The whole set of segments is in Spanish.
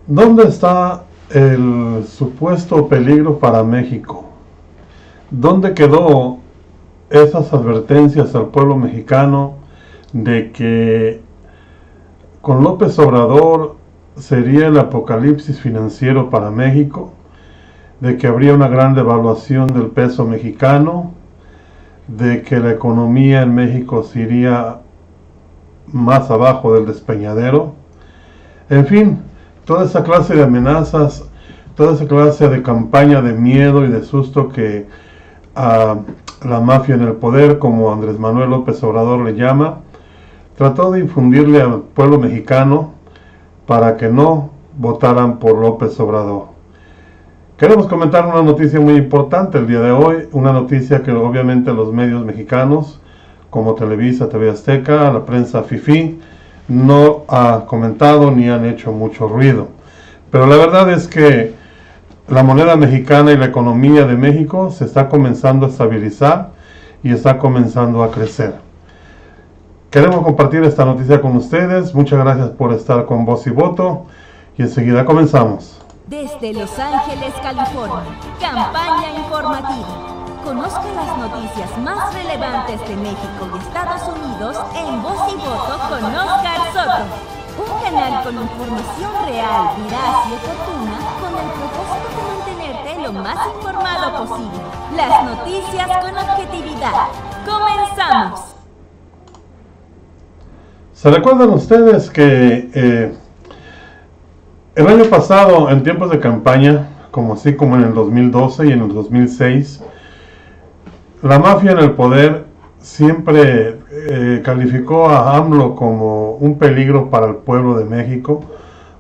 ¿Dónde está el supuesto peligro para México? ¿Dónde quedó esas advertencias al pueblo mexicano de que con López Obrador sería el apocalipsis financiero para México, de que habría una gran devaluación del peso mexicano, de que la economía en México se iría más abajo del despeñadero? En fin, toda esa clase de amenazas, toda esa clase de campaña de miedo y de susto que a la mafia en el poder, como Andrés Manuel López Obrador le llama, trató de infundirle al pueblo mexicano para que no votaran por López Obrador. Queremos comentar una noticia muy importante el día de hoy, una noticia que obviamente los medios mexicanos, como Televisa, TV Azteca, la prensa fifí, no ha comentado ni han hecho mucho ruido. Pero la verdad es que la moneda mexicana y la economía de México se está comenzando a estabilizar y está comenzando a crecer. Queremos compartir esta noticia con ustedes. Muchas gracias por estar con Voz y Voto y enseguida comenzamos. Desde Los Ángeles, California, campaña informativa. Conozca las noticias más relevantes de México y Estados Unidos en Voz y Voto con Oscar Soto. Un canal con información real, veraz y oportuna con el propósito de mantenerte lo más informado posible. Las noticias con objetividad. ¡Comenzamos! ¿Se recuerdan ustedes que el año pasado, en tiempos de campaña, así como en el 2012 y en el 2006, la mafia en el poder siempre calificó a AMLO como un peligro para el pueblo de México,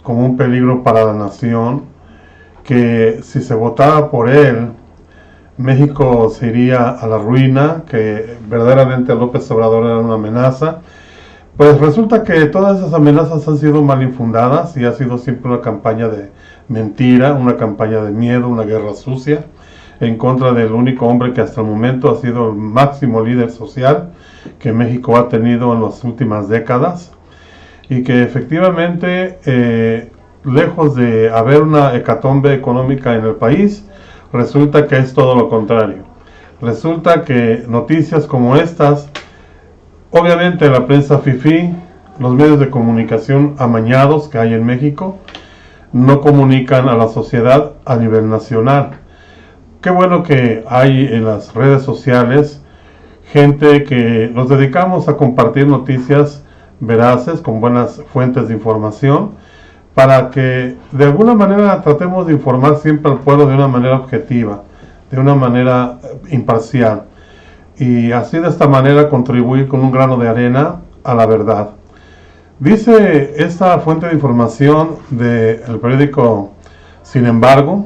como un peligro para la nación, que si se votaba por él, México se iría a la ruina, que verdaderamente López Obrador era una amenaza. Pues resulta que todas esas amenazas han sido mal infundadas y ha sido siempre una campaña de mentira, una campaña de miedo, una guerra sucia en contra del único hombre que hasta el momento ha sido el máximo líder social que México ha tenido en las últimas décadas, y que efectivamente, lejos de haber una hecatombe económica en el país, resulta que es todo lo contrario. Resulta que noticias como estas, obviamente la prensa fifí, los medios de comunicación amañados que hay en México, no comunican a la sociedad a nivel nacional. Qué bueno que hay en las redes sociales gente que nos dedicamos a compartir noticias veraces con buenas fuentes de información, para que de alguna manera tratemos de informar siempre al pueblo de una manera objetiva, de una manera imparcial, y así de esta manera contribuir con un grano de arena a la verdad. Dice esta fuente de información del periódico Sin Embargo,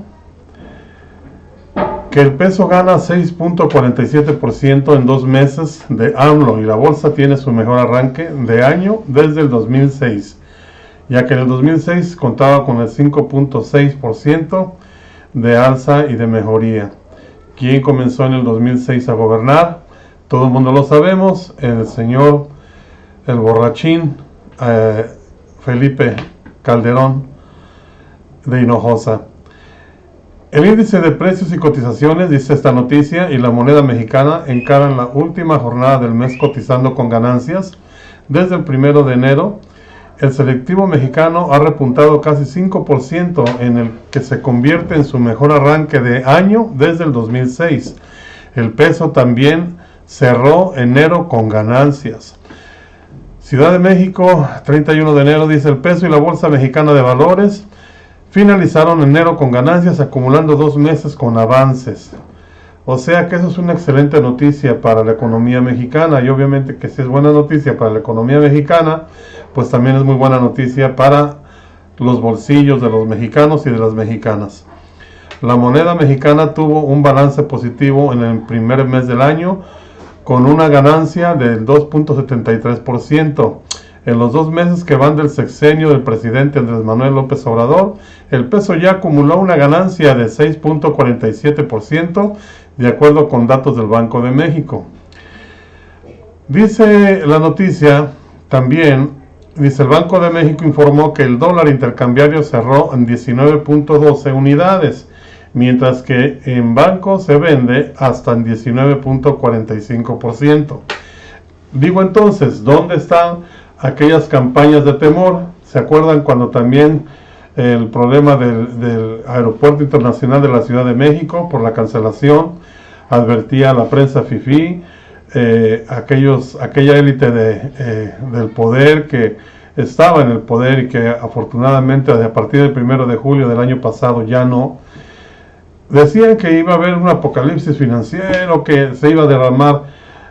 que el peso gana 6.47% en 2 meses de AMLO y la bolsa tiene su mejor arranque de año desde el 2006, ya que en el 2006 contaba con el 5.6% de alza y de mejoría. ¿Quién comenzó en el 2006 a gobernar? Todo el mundo lo sabemos, el señor, el borrachín, Felipe Calderón de Hinojosa. El índice de precios y cotizaciones, dice esta noticia, y la moneda mexicana encaran la última jornada del mes cotizando con ganancias. Desde el 1 de enero, el selectivo mexicano ha repuntado casi 5%, en el que se convierte en su mejor arranque de año desde el 2006. El peso también cerró enero con ganancias. Ciudad de México, 31 de enero, dice: el peso y la bolsa mexicana de valores finalizaron enero con ganancias, acumulando 2 meses con avances. O sea que eso es una excelente noticia para la economía mexicana, y obviamente que si es buena noticia para la economía mexicana, pues también es muy buena noticia para los bolsillos de los mexicanos y de las mexicanas. La moneda mexicana tuvo un balance positivo en el primer mes del año, con una ganancia del 2.73%. En los 2 meses que van del sexenio del presidente Andrés Manuel López Obrador, el peso ya acumuló una ganancia de 6.47%, de acuerdo con datos del Banco de México. Dice la noticia también Dice, el Banco de México informó que el dólar intercambiario cerró en 19.12 unidades, mientras que en banco se vende hasta en 19.45%. Digo entonces, ¿dónde están aquellas campañas de temor? ¿Se acuerdan cuando también el problema del Aeropuerto Internacional de la Ciudad de México por la cancelación advertía a la prensa fifí? Aquella élite del poder que estaba en el poder y que afortunadamente a partir del 1 de julio del año pasado ya no, decían que iba a haber un apocalipsis financiero, que se iba a derramar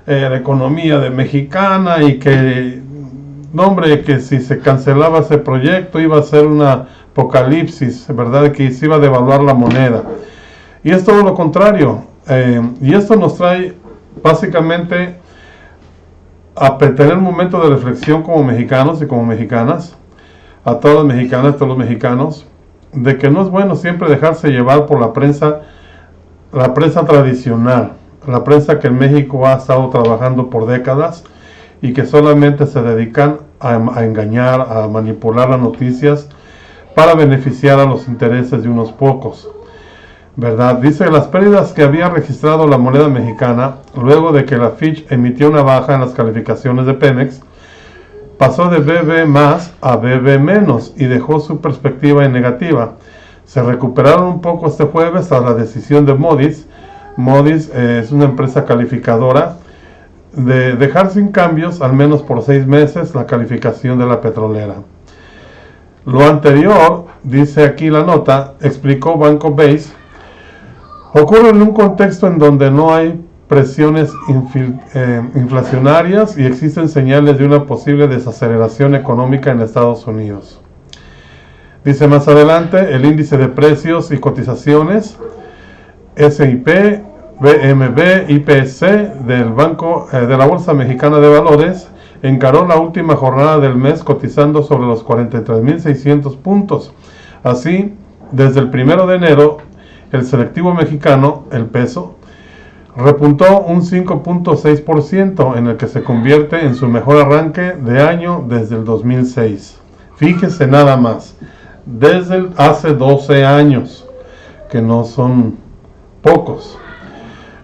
la economía mexicana y que, no hombre, que si se cancelaba ese proyecto iba a ser una apocalipsis, ¿verdad? Que se iba a devaluar la moneda. Y es todo lo contrario. Y esto nos trae básicamente a tener un momento de reflexión como mexicanos y como mexicanas, a todas las mexicanas, todos los mexicanos, de que no es bueno siempre dejarse llevar por la prensa tradicional, la prensa que en México ha estado trabajando por décadas y que solamente se dedican a engañar, a manipular las noticias para beneficiar a los intereses de unos pocos, ¿verdad? Dice las pérdidas que había registrado la moneda mexicana luego de que la Fitch emitió una baja en las calificaciones de Pemex, pasó de BB más a BB menos y dejó su perspectiva en negativa. Se recuperaron un poco este jueves tras la decisión de Moody's. Moody's es una empresa calificadora de dejar sin cambios al menos por 6 meses la calificación de la petrolera. Lo anterior, dice aquí la nota, explicó Banco Base, ocurre en un contexto en donde no hay presiones inflacionarias y existen señales de una posible desaceleración económica en Estados Unidos. Dice más adelante, el índice de precios y cotizaciones SIP, BMB, IPC del Banco de la Bolsa Mexicana de Valores encaró la última jornada del mes cotizando sobre los 43.600 puntos. Así, desde el 1 de enero, el selectivo mexicano, el peso, repuntó un 5.6%, en el que se convierte en su mejor arranque de año desde el 2006. Fíjese nada más, desde hace 12 años, que no son pocos.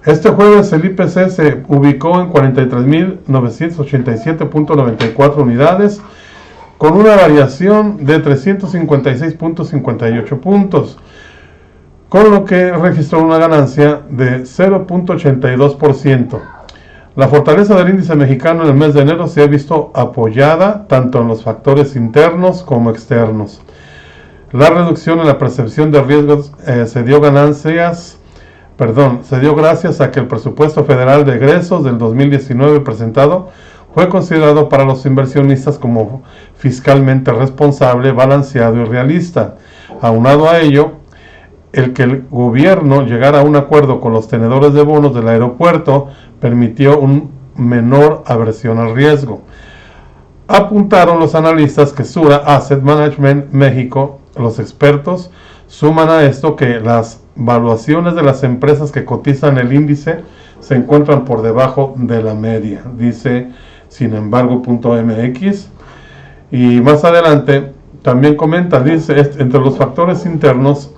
Este jueves el IPC se ubicó en 43.987.94 unidades, con una variación de 356.58 puntos, con lo que registró una ganancia de 0.82%. La fortaleza del índice mexicano en el mes de enero se ha visto apoyada tanto en los factores internos como externos. La reducción en la percepción de riesgos se dio gracias a que el presupuesto federal de egresos del 2019 presentado fue considerado para los inversionistas como fiscalmente responsable, balanceado y realista. Aunado a ello, el que el gobierno llegara a un acuerdo con los tenedores de bonos del aeropuerto permitió una menor aversión al riesgo. Apuntaron los analistas que Sura Asset Management México, los expertos, suman a esto que las valuaciones de las empresas que cotizan el índice se encuentran por debajo de la media, dice sin embargo.mx. Y más adelante también comenta, dice, entre los factores internos,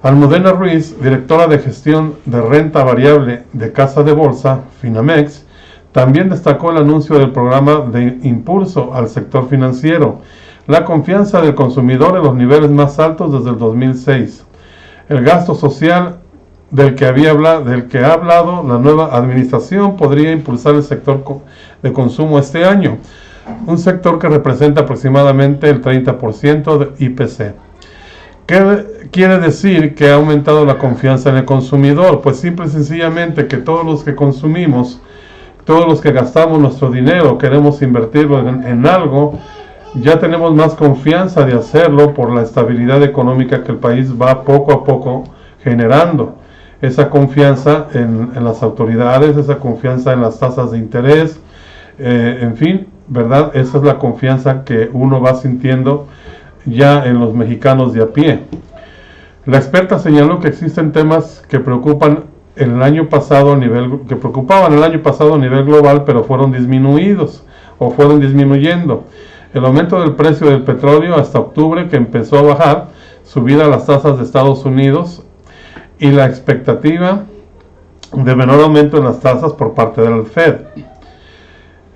Almudena Ruiz, directora de gestión de renta variable de Casa de Bolsa, Finamex, también destacó el anuncio del programa de impulso al sector financiero, la confianza del consumidor en los niveles más altos desde el 2006, el gasto social del que ha hablado la nueva administración podría impulsar el sector de consumo este año, un sector que representa aproximadamente el 30% de IPC. ¿Qué quiere decir que ha aumentado la confianza en el consumidor? Pues simple y sencillamente que todos los que consumimos, todos los que gastamos nuestro dinero, queremos invertirlo en algo, ya tenemos más confianza de hacerlo por la estabilidad económica que el país va poco a poco generando. Esa confianza en las autoridades, esa confianza en las tasas de interés, en fin, ¿verdad? Esa es la confianza que uno va sintiendo ya en los mexicanos de a pie. La experta señaló que existen temas que preocupaban el año pasado a nivel global, pero fueron disminuyendo. El aumento del precio del petróleo hasta octubre, que empezó a bajar, subida a las tasas de Estados Unidos y la expectativa de menor aumento en las tasas por parte del Fed.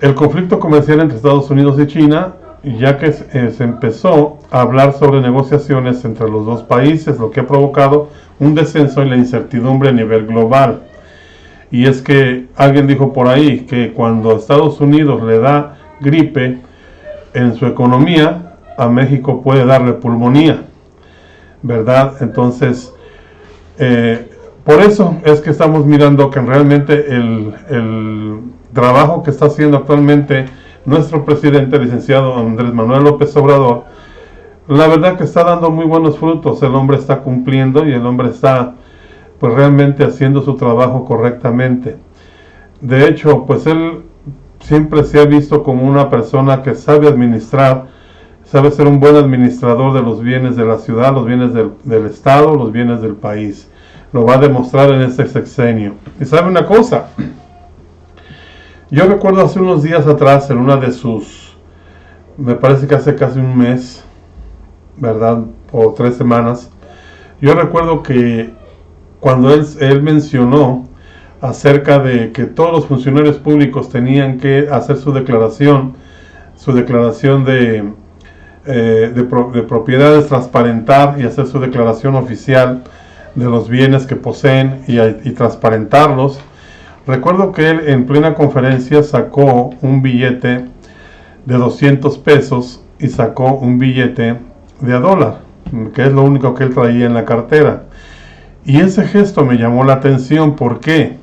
El conflicto comercial entre Estados Unidos y China, ya que se empezó a hablar sobre negociaciones entre los dos países, lo que ha provocado un descenso en la incertidumbre a nivel global. Y es que alguien dijo por ahí que cuando a Estados Unidos le da gripe en su economía, a México puede darle pulmonía, ¿verdad? Entonces, por eso es que estamos mirando que realmente el trabajo que está haciendo actualmente nuestro presidente, licenciado Andrés Manuel López Obrador, la verdad que está dando muy buenos frutos. El hombre está cumpliendo y el hombre está pues realmente haciendo su trabajo correctamente. De hecho, pues él siempre se ha visto como una persona que sabe administrar, sabe ser un buen administrador de los bienes de la ciudad, los bienes del estado, los bienes del país. Lo va a demostrar en este sexenio. Y sabe una cosa, yo recuerdo hace unos días atrás, en una de sus, me parece que hace casi un mes, ¿verdad? O 3 semanas, yo recuerdo que cuando él mencionó acerca de que todos los funcionarios públicos tenían que hacer su declaración de propiedades, transparentar y hacer su declaración oficial de los bienes que poseen y transparentarlos. Recuerdo que él en plena conferencia sacó un billete de 200 pesos y sacó un billete de $1, que es lo único que él traía en la cartera. Y ese gesto me llamó la atención. ¿Por qué?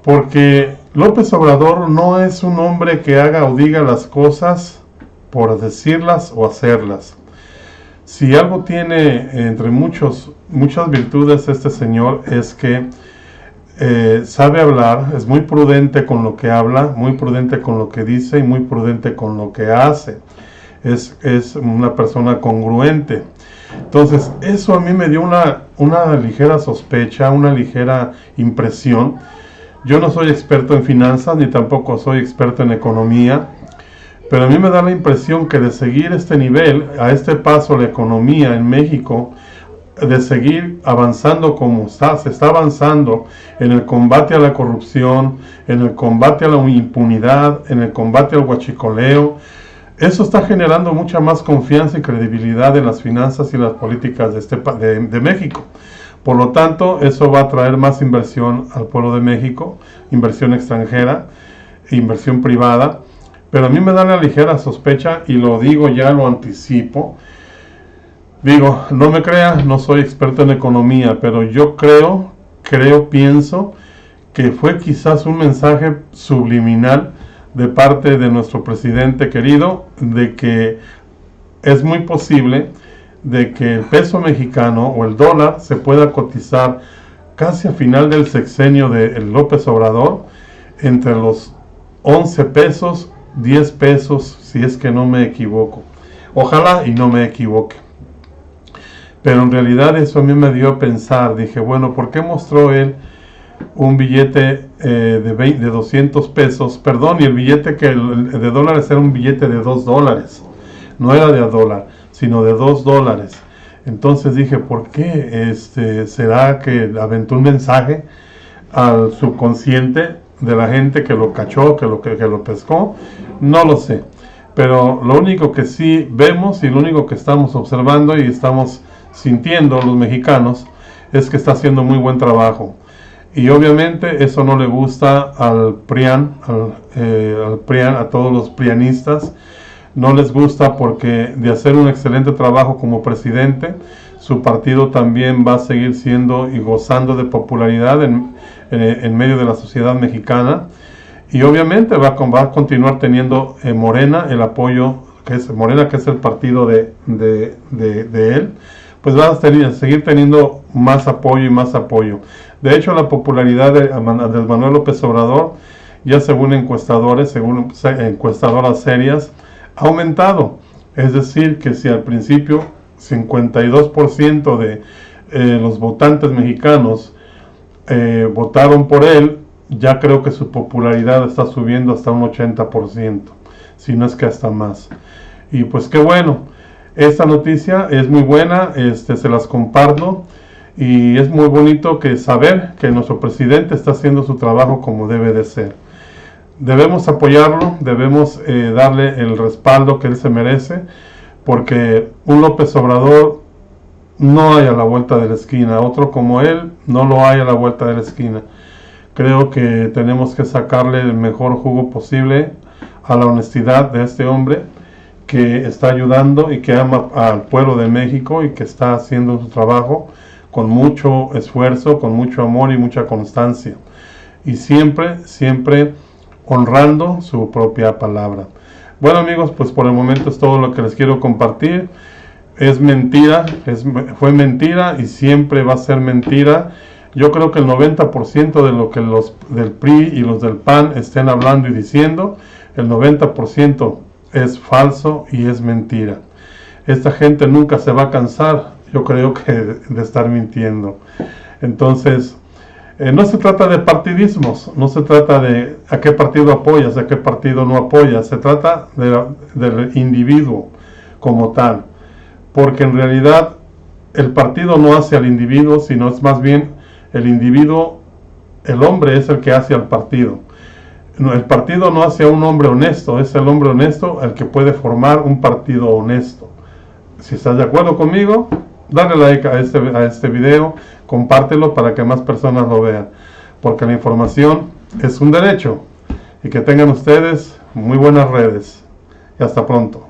Porque López Obrador no es un hombre que haga o diga las cosas por decirlas o hacerlas. Si algo tiene entre muchas virtudes este señor, es que sabe hablar, es muy prudente con lo que habla, muy prudente con lo que dice y muy prudente con lo que hace. Es una persona congruente. Entonces, eso a mí me dio una ligera sospecha, una ligera impresión. Yo no soy experto en finanzas, ni tampoco soy experto en economía, pero a mí me da la impresión que de seguir este nivel, a este paso la economía en México, de seguir avanzando como se está avanzando en el combate a la corrupción, en el combate a la impunidad, en el combate al huachicoleo, eso está generando mucha más confianza y credibilidad en las finanzas y las políticas de México. Por lo tanto, eso va a traer más inversión al pueblo de México, inversión extranjera, inversión privada. Pero a mí me da la ligera sospecha, y lo digo ya, lo anticipo. Digo, no me creas, no soy experto en economía, pero yo pienso que fue quizás un mensaje subliminal de parte de nuestro presidente querido, de que es muy posible de que el peso mexicano o el dólar se pueda cotizar casi a final del sexenio de López Obrador entre los 11 pesos, 10 pesos, si es que no me equivoco. Ojalá y no me equivoque. Pero en realidad eso a mí me dio a pensar. Dije, bueno, ¿por qué mostró él un billete de 200 pesos? Perdón, y el billete de dólares era un billete de $2. No era de $1, sino de $2. Entonces dije, ¿por qué? ¿Será que aventó un mensaje al subconsciente de la gente que lo cachó, que lo pescó? No lo sé. Pero lo único que sí vemos y lo único que estamos observando y estamos sintiendo los mexicanos es que está haciendo muy buen trabajo. Y obviamente eso no le gusta al PRIAN, a todos los prianistas. No les gusta porque de hacer un excelente trabajo como presidente, su partido también va a seguir siendo y gozando de popularidad en medio de la sociedad mexicana. Y obviamente va a continuar teniendo Morena el apoyo, que es el partido de él, pues va a seguir teniendo más apoyo y más apoyo. De hecho, la popularidad de Andrés Manuel López Obrador, ya según encuestadoras serias, ha aumentado. Es decir, que si al principio 52% de los votantes mexicanos votaron por él, ya creo que su popularidad está subiendo hasta un 80%. si no es que hasta más. Y pues qué bueno, esta noticia es muy buena, se las comparto, y es muy bonito que saber que nuestro presidente está haciendo su trabajo como debe de ser. Debemos apoyarlo, debemos darle el respaldo que él se merece, porque un López Obrador no hay a la vuelta de la esquina, otro como él no lo hay a la vuelta de la esquina. Creo que tenemos que sacarle el mejor jugo posible a la honestidad de este hombre que está ayudando y que ama al pueblo de México y que está haciendo su trabajo con mucho esfuerzo, con mucho amor y mucha constancia, y siempre honrando su propia palabra. Bueno amigos, pues por el momento es todo lo que les quiero compartir. Es mentira, fue mentira y siempre va a ser mentira. Yo creo que el 90% de lo que los del PRI y los del PAN estén hablando y diciendo, el 90% es falso y es mentira. Esta gente nunca se va a cansar, yo creo que de estar mintiendo. Entonces, no se trata de partidismos, no se trata de a qué partido apoyas, a qué partido no apoyas, se trata del individuo como tal, porque en realidad el partido no hace al individuo, sino es más bien el individuo, el hombre es el que hace al partido. El partido no hace a un hombre honesto, es el hombre honesto el que puede formar un partido honesto. Si estás de acuerdo conmigo, dale like a este video, compártelo para que más personas lo vean, porque la información es un derecho. Y que tengan ustedes muy buenas redes. Y hasta pronto.